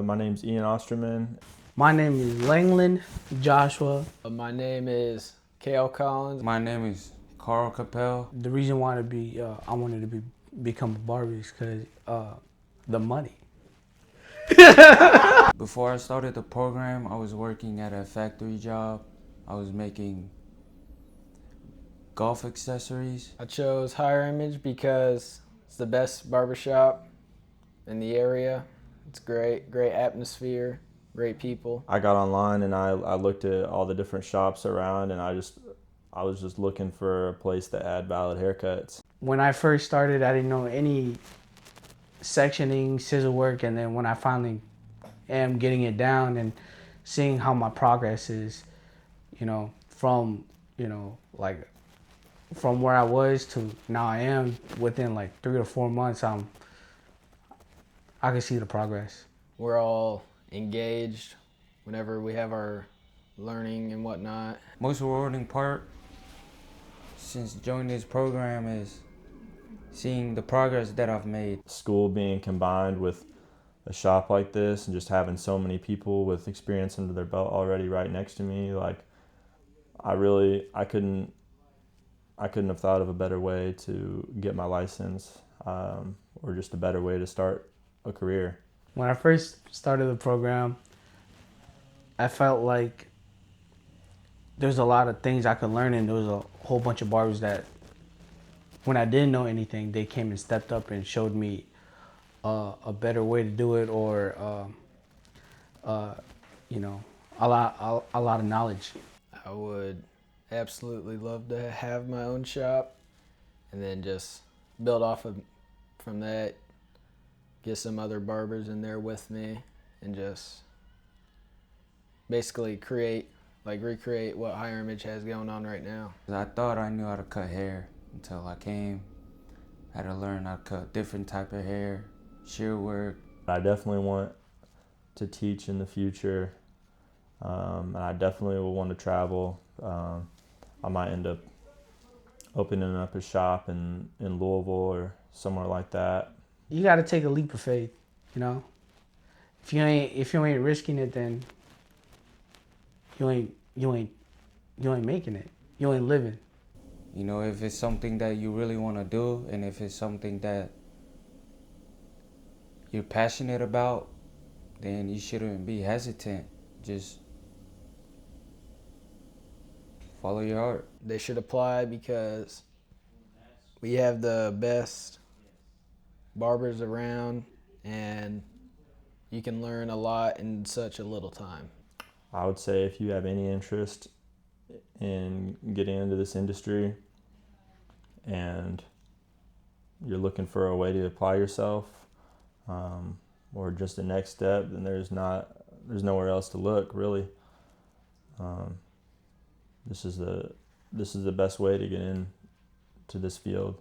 My name's Ian Osterman. My name is Langland Joshua. My name is Kale Collins. My name is Carl Capel. The reason why I wanted to become a barber is because the money. Before I started the program, I was working at a factory job. I was making golf accessories. I chose Higher Image because it's the best barbershop in the area. It's great atmosphere, great people. I got online and I looked at all the different shops around, and I was just looking for a place that had valid haircuts. When I first started, I didn't know any sectioning, scissor work, and then when I finally am getting it down and seeing how my progress is, from where I was to now I am, within like 3 to 4 months, I can see the progress. We're all engaged whenever we have our learning and whatnot. Most rewarding part since joining this program is seeing the progress that I've made. School being combined with a shop like this and just having so many people with experience under their belt already right next to me, like I couldn't have thought of a better way to get my license, or just a better way to start a career. When I first started the program, I felt like there's a lot of things I could learn, and there was a whole bunch of barbers that, when I didn't know anything, they came and stepped up and showed me a better way to do it, or a lot of knowledge. I would absolutely love to have my own shop and then just build off from that, get some other barbers in there with me, and just basically recreate what Higher Image has going on right now. I thought I knew how to cut hair until I came. I had to learn how to cut different type of hair, shear work. I definitely want to teach in the future, and I definitely will want to travel. I might end up opening up a shop in Louisville or somewhere like that. You got to take a leap of faith, If you ain't risking it, then you ain't making it. You ain't living. If it's something that you really want to do, and if it's something that you're passionate about, then you shouldn't be hesitant. Just follow your heart. They should apply because we have the best barbers around, and you can learn a lot in such a little time. I would say if you have any interest in getting into this industry and you're looking for a way to apply yourself, or just the next step, then there's nowhere else to look, really. This is the best way to get into this field.